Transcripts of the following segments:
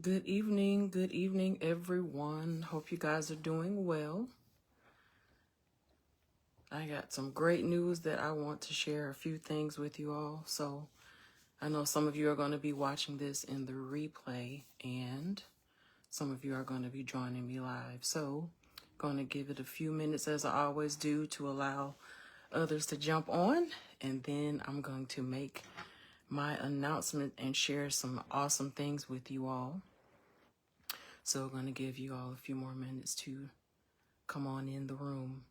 Good evening, everyone. Hope you guys are doing well. I got some great news that I want to share a few things with you all. So I know some of you are going to be watching this in the replay, and some of you are going to be joining me live. So going to give it a few minutes, as I always do, to allow others to jump on, and then I'm going to make my announcement and share some awesome things with you all. So I'm going to give you all a few more minutes to come on in the room.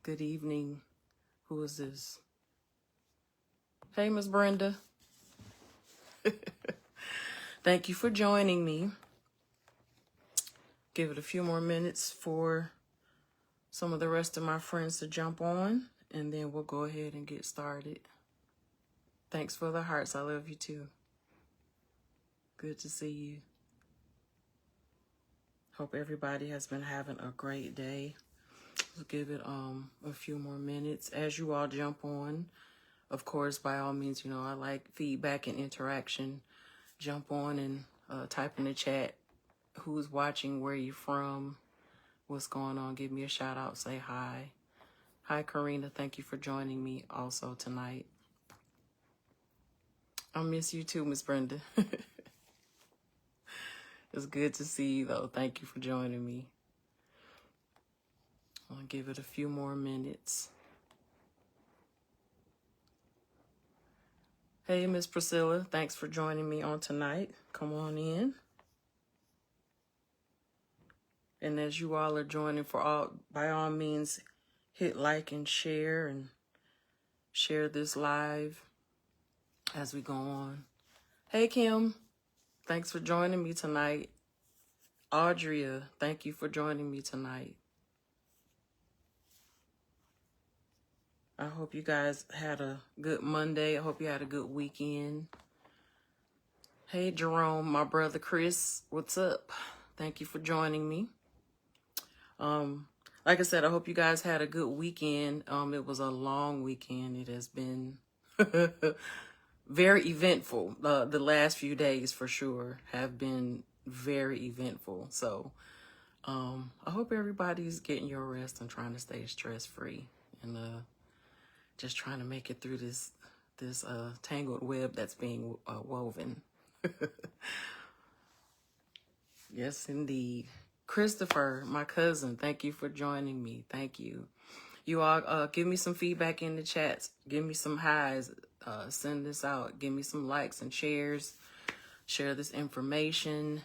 Good evening. Who is this? Hey, Miss Brenda. Thank you for joining me. Give it a few more minutes for some of the rest of my friends to jump on, and then we'll go ahead and get started. Thanks for the hearts. I love you too. Good to see you. Hope everybody has been having a great day. We'll give it a few more minutes as you all jump on. Of course, by all means, I like feedback and interaction. Jump on and type in the chat who's watching, where you from, what's going on. Give me a shout out, say hi. Hi, Karina. Thank you for joining me also tonight. I miss you too, Miss Brenda. It's good to see you, though. Thank you for joining me. I'll give it a few more minutes. Hey, Miss Priscilla. Thanks for joining me on tonight. Come on in. And as you all are joining, by all means, hit like and share this live as we go on. Hey, Kim. Thanks for joining me tonight. Audria, thank you for joining me tonight. I hope you guys had a good Monday. I hope you had a good weekend. Hey, Jerome, my brother Chris, what's up? Thank you for joining me. Like I said, I hope you guys had a good weekend. It was a long weekend. It has been very eventful. The last few days for sure have been very eventful. So I hope everybody's getting your rest and trying to stay stress-free and just trying to make it through this tangled web that's being woven. Yes, indeed. Christopher, my cousin, thank you for joining me. Thank you. You all give me some feedback in the chats. Give me some highs. Send this out. Give me some likes and shares. Share this information.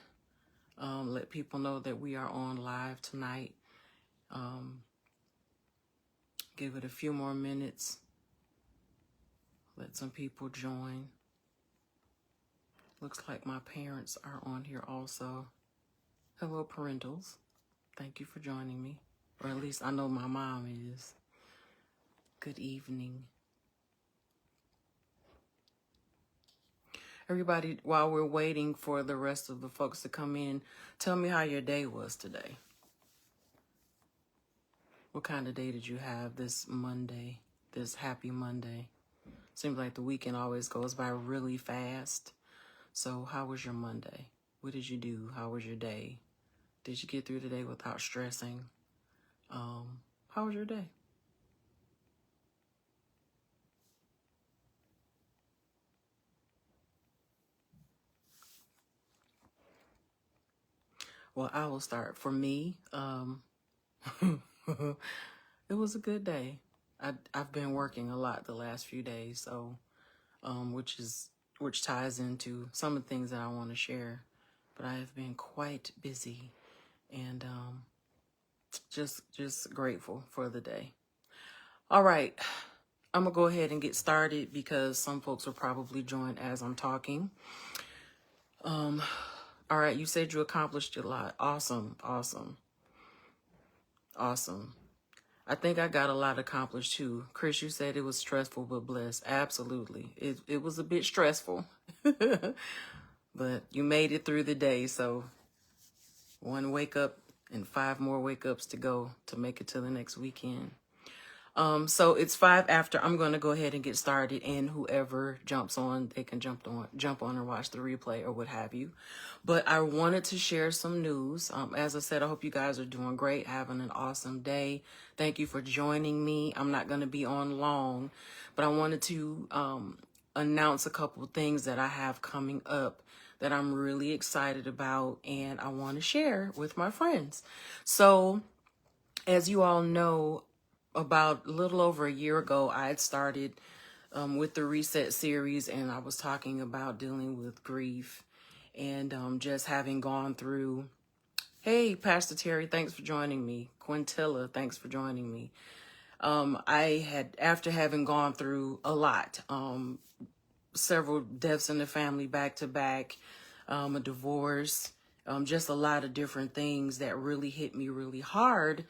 Let people know that we are on live tonight. Give it a few more minutes. Let some people join. Looks like my parents are on here also. Hello, parentals. Thank you for joining me. Or at least I know my mom is. Good evening. Everybody, while we're waiting for the rest of the folks to come in, tell me how your day was today. What kind of day did you have this Monday, this happy Monday? Seems like the weekend always goes by really fast. So how was your Monday? What did you do? How was your day? Did you get through the day without stressing? How was your day? Well, I will start. For me, it was a good day. I've been working a lot the last few days, so which ties into some of the things that I want to share. But I have been quite busy, and just grateful for the day. All right, I'm gonna go ahead and get started because some folks will probably join as I'm talking. All right, you said you accomplished a lot. Awesome. I think I got a lot accomplished too. Chris, you said it was stressful but blessed. Absolutely. It was a bit stressful. But you made it through the day, so one wake up and 5 more wake ups to go to make it to the next weekend. So it's 5 after. I'm going to go ahead and get started, and whoever jumps on, they can jump on and watch the replay or what have you. But I wanted to share some news. As I said, I hope you guys are doing great, having an awesome day. Thank you for joining me. I'm not going to be on long, but I wanted to announce a couple of things that I have coming up that I'm really excited about, and I want to share with my friends. So, as you all know, about a little over a year ago, I had started with the Reset series, and I was talking about dealing with grief and just having gone through. Hey, Pastor Terry, thanks for joining me. Quintilla, thanks for joining me. I had, after having gone through a lot, several deaths in the family back to back, a divorce, just a lot of different things that really hit me really hard.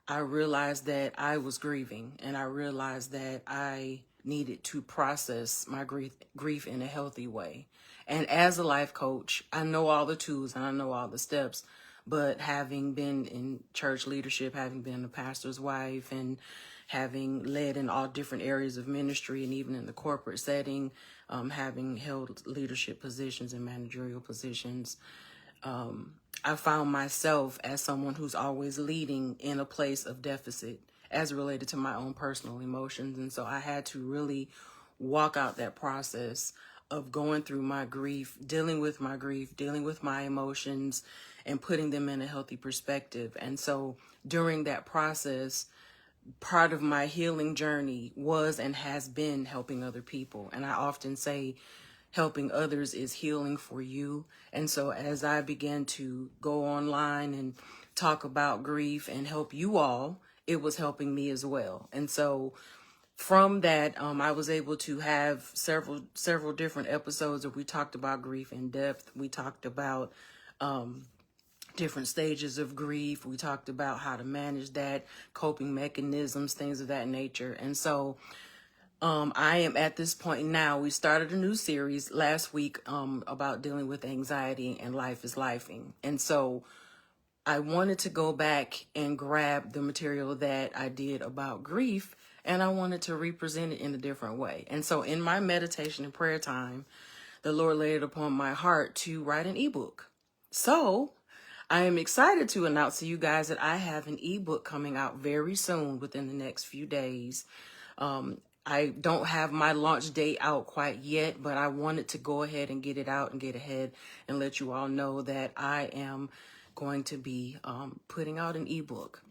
I realized that I was grieving, and I realized that I needed to process my grief in a healthy way. And as a life coach, I know all the tools and I know all the steps, but having been in church leadership, having been a pastor's wife, and having led in all different areas of ministry and even in the corporate setting, having held leadership positions and managerial positions, I found myself as someone who's always leading in a place of deficit as related to my own personal emotions. And so I had to really walk out that process of going through my grief, dealing with my emotions, and putting them in a healthy perspective. And so during that process, part of my healing journey was and has been helping other people. And I often say, helping others is healing for you. And so as I began to go online and talk about grief and help you all, it was helping me as well. And so from that, I was able to have several different episodes where we talked about grief in depth. We talked about different stages of grief. We talked about how to manage that, coping mechanisms, things of that nature. And so I am at this point now. We started a new series last week about dealing with anxiety and life is lifing. And so I wanted to go back and grab the material that I did about grief, and I wanted to represent it in a different way. And so in my meditation and prayer time, the Lord laid it upon my heart to write an ebook. So I am excited to announce to you guys that I have an ebook coming out very soon, within the next few days. I don't have my launch date out quite yet, but I wanted to go ahead and get it out and get ahead and let you all know that I am going to be putting out an ebook.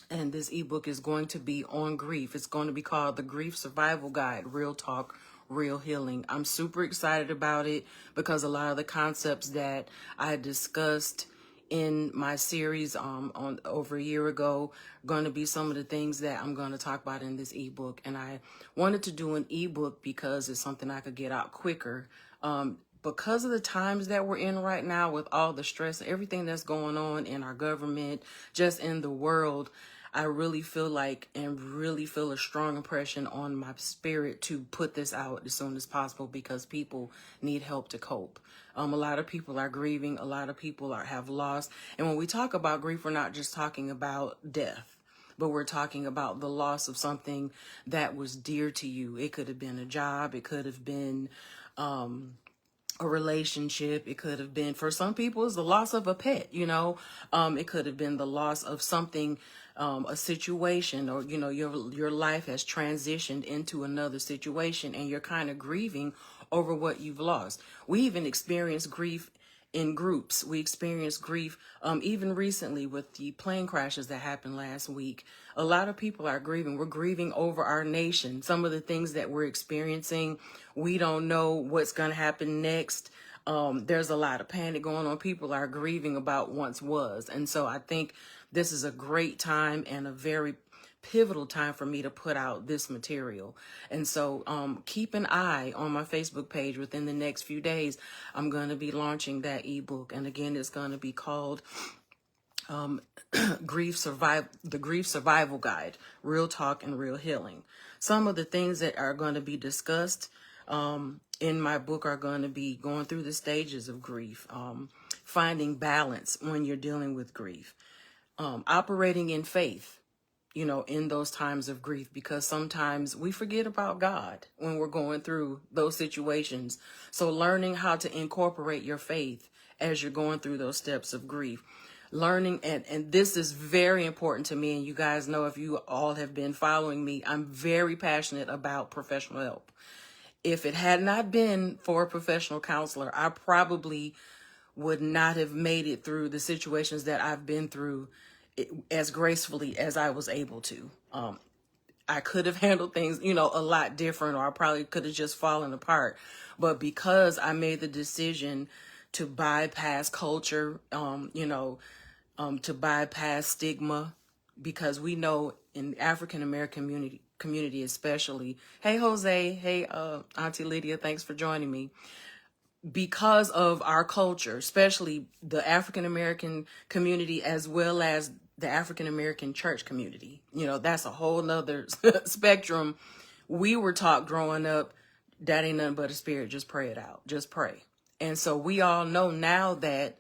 And this ebook is going to be on grief. It's going to be called The Grief Survival Guide, Real Talk, Real Healing. I'm super excited about it because a lot of the concepts that I discussed in my series on over a year ago going to be some of the things that I'm going to talk about in this ebook. And I wanted to do an ebook because it's something I could get out quicker. Because of the times that we're in right now with all the stress, everything that's going on in our government, just in the world, I really feel like and really feel a strong impression on my spirit to put this out as soon as possible because people need help to cope. A lot of people are grieving. A lot of people have lost. And when we talk about grief, we're not just talking about death, but we're talking about the loss of something that was dear to you. It could have been a job. It could have been a relationship. It could have been, for some people, it's the loss of a pet, it could have been the loss of something, a situation, or, your life has transitioned into another situation and you're kind of grieving over what you've lost. We even experience grief in groups. We experience grief even recently with the plane crashes that happened last week. A lot of people are grieving. We're grieving over our nation. Some of the things that we're experiencing, we don't know what's going to happen next. There's a lot of panic going on. People are grieving about once was. And so I think this is a great time and a very pivotal time for me to put out this material. And so keep an eye on my Facebook page. Within the next few days, I'm going to be launching that ebook. And again, it's going to be called The Grief Survival Guide, Real Talk and Real Healing. Some of the things that are going to be discussed in my book are going to be going through the stages of grief, finding balance when you're dealing with grief, operating in faith, you know, in those times of grief, because sometimes we forget about God when we're going through those situations. So learning how to incorporate your faith as you're going through those steps of grief. Learning, and this is very important to me, and you guys know, if you all have been following me, I'm very passionate about professional help. If it had not been for a professional counselor, I probably would not have made it through the situations that I've been through as gracefully as I was able to. I could have handled things, you know, a lot different, or I probably could have just fallen apart. But because I made the decision to bypass culture, to bypass stigma, because we know in the African American community especially. Hey, Jose. Hey, Auntie Lydia. Thanks for joining me. Because of our culture, especially the African American community, as well as the African American church community, you know, that's a whole nother spectrum. We were taught growing up, that ain't nothing but a spirit. Just pray it out. Just pray. And so we all know now that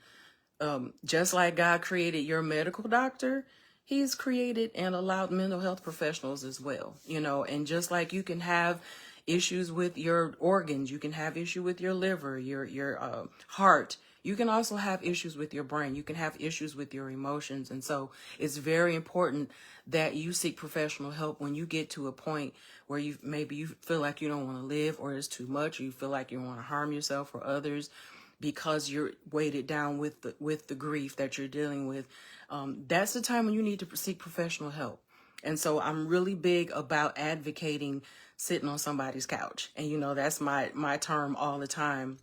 just like God created your medical doctor, he's created and allowed mental health professionals as well, you know, and just like you can have issues with your organs, you can have issue with your liver, your heart, you can also have issues with your brain, you can have issues with your emotions. And so it's very important that you seek professional help when you get to a point where you feel like you don't want to live, or it's too much, or you feel like you want to harm yourself or others, because you're weighted down with the grief that you're dealing with. That's the time when you need to seek professional help. And so I'm really big about advocating sitting on somebody's couch. And, you know, that's my term all the time.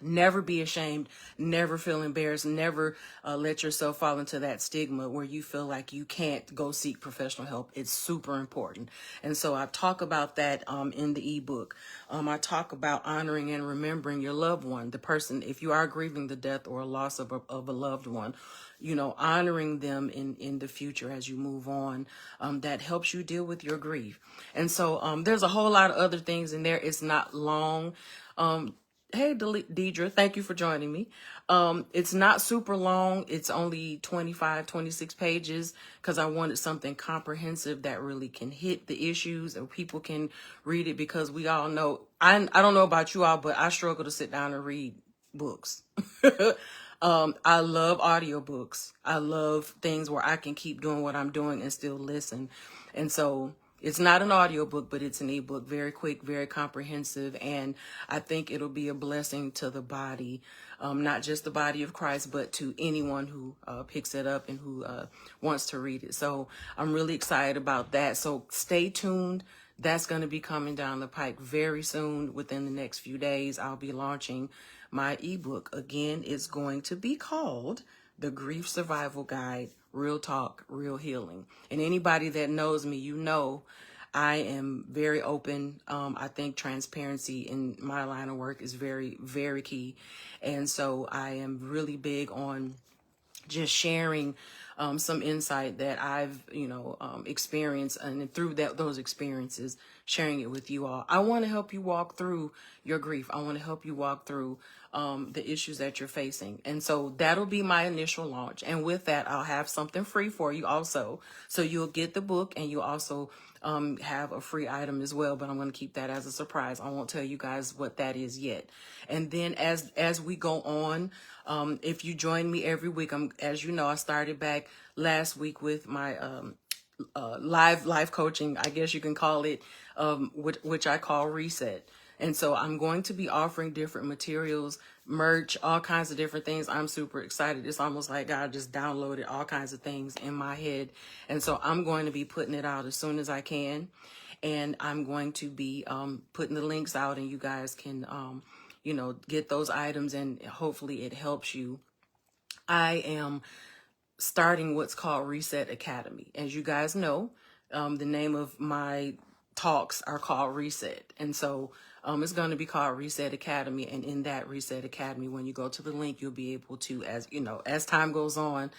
Never be ashamed, never feel embarrassed, never let yourself fall into that stigma where you feel like you can't go seek professional help. It's super important. And so I talk about that in the ebook. I talk about honoring and remembering your loved one, the person, if you are grieving the death or a loss of a loved one, you know, honoring them in the future as you move on, that helps you deal with your grief. And so there's a whole lot of other things in there. It's not long. Hey, Deidre, thank you for joining me. It's not super long. It's only 25, 26 pages because I wanted something comprehensive that really can hit the issues and people can read it, because we all know, I don't know about you all, but I struggle to sit down and read books. I love audiobooks. I love things where I can keep doing what I'm doing and still listen. And so it's not an audiobook, but it's an ebook, very quick, very comprehensive. And I think it'll be a blessing to the body, not just the body of Christ, but to anyone who picks it up and who wants to read it. So I'm really excited about that. So stay tuned. That's going to be coming down the pike very soon. Within the next few days, I'll be launching my ebook. Again, it's going to be called The Grief Survival Guide, Real Talk, Real Healing. And anybody that knows me, you know I am very open. I think transparency in my line of work is very, very key. And so I am really big on just sharing some insight that I've, experienced, and through those experiences, sharing it with you all. I want to help you walk through your grief. I want to help you walk through the issues that you're facing. And so that'll be my initial launch. And with that, I'll have something free for you also. So you'll get the book, and you also have a free item as well, but I'm going to keep that as a surprise. I won't tell you guys what that is yet. And then as we go on, if you join me every week, as you know, I started back last week with my live coaching, I guess you can call it, which I call Reset. And so I'm going to be offering different materials, merch, all kinds of different things. I'm super excited. It's almost like God just downloaded all kinds of things in my head. And so I'm going to be putting it out as soon as I can. And I'm going to be putting the links out, and you guys can, get those items, and hopefully it helps you. I am starting what's called Reset Academy. As you guys know, the name of my talks are called Reset. And so it's going to be called Reset Academy. And in that Reset Academy, when you go to the link, you'll be able to, as time goes on,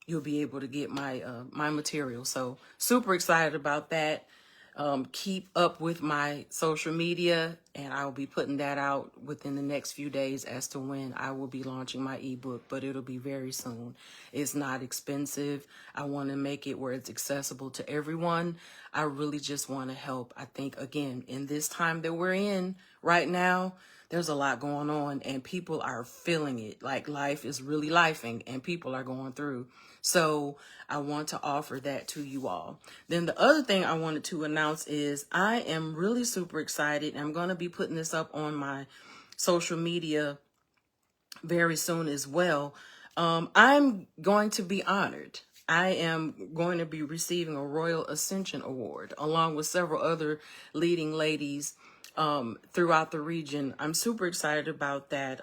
you'll be able to get my material. So super excited about that. Keep up with my social media, and I'll be putting that out within the next few days as to when I will be launching my ebook, but it'll be very soon. It's not expensive. I want to make it where it's accessible to everyone. I really just want to help. I think, again, in this time that we're in right now, there's a lot going on and people are feeling it. Like life is really lifing and people are going through. So I want to offer that to you all. Then the other thing I wanted to announce is I am really super excited. I'm going to be putting this up on my social media very soon as well. I'm going to be honored. I am going to be receiving a Royal Ascension Award along with several other leading ladies throughout the region. I'm super excited about that.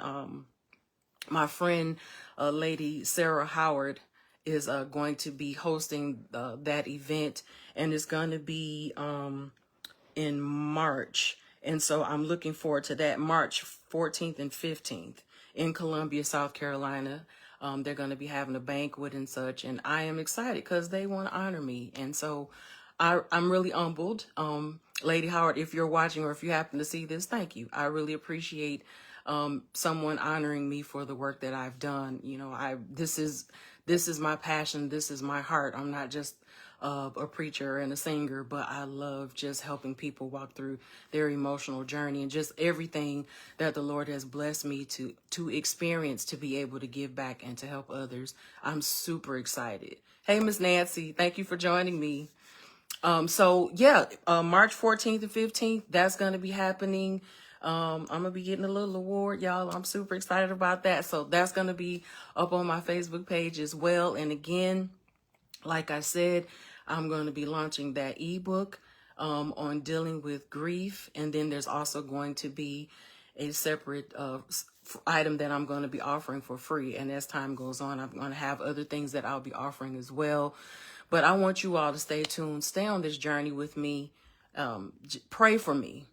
My friend, Lady Sarah Howard, is going to be hosting that event, and it's going to be in March. And so I'm looking forward to that, March 14th and 15th in Columbia, South Carolina. They're going to be having a banquet and such, and I am excited because they want to honor me. And so I'm really humbled. Lady Howard, if you're watching or if you happen to see this, thank you. I really appreciate someone honoring me for the work that I've done. You know, this is my passion. This is my heart. I'm not just a preacher and a singer, but I love just helping people walk through their emotional journey and just everything that the Lord has blessed me to experience, to be able to give back and to help others. I'm super excited. Hey, Miss Nancy, thank you for joining me. So yeah, March 14th and 15th, that's going to be happening. I'm going to be getting a little award, y'all. I'm super excited about that. So that's going to be up on my Facebook page as well. And again, like I said, I'm going to be launching that ebook on dealing with grief. And then there's also going to be a separate item that I'm going to be offering for free. And as time goes on, I'm going to have other things that I'll be offering as well. But I want you all to stay tuned, stay on this journey with me. Pray for me.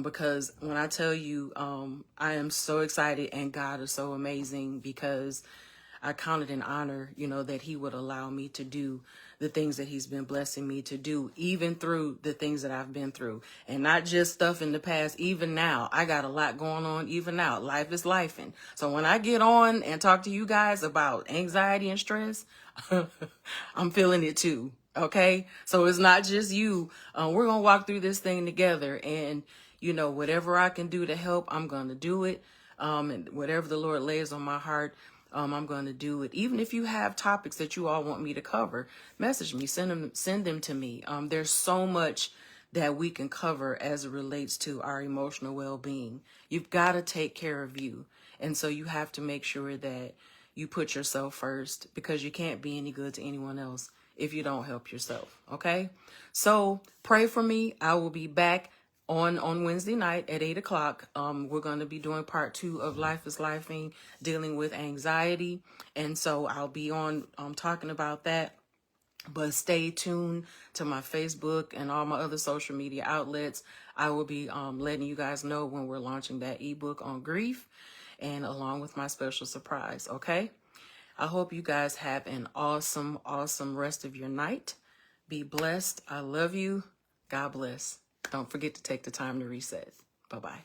Because when I tell you, I am so excited and God is so amazing, because I count it an honor, you know, that he would allow me to do the things that he's been blessing me to do, even through the things that I've been through, and not just stuff in the past. Even now, I got a lot going on. Even now, life is lifing. So when I get on and talk to you guys about anxiety and stress, I'm feeling it too. Okay. So it's not just you. We're going to walk through this thing together, and you know, whatever I can do to help, I'm going to do it. And whatever the Lord lays on my heart, I'm going to do it. Even if you have topics that you all want me to cover, message me, send them to me. There's so much that we can cover as it relates to our emotional well-being. You've got to take care of you. And so you have to make sure that you put yourself first, because you can't be any good to anyone else if you don't help yourself. Okay. So pray for me. I will be back on Wednesday night at 8 o'clock. We're going to be doing part 2 of Life is Lifing, dealing with anxiety. And so I'll be on talking about that. But stay tuned to my Facebook and all my other social media outlets. I will be letting you guys know when we're launching that ebook on grief, and along with my special surprise. Okay. I hope you guys have an awesome, awesome rest of your night. Be blessed. I love you. God bless. Don't forget to take the time to reset. Bye-bye.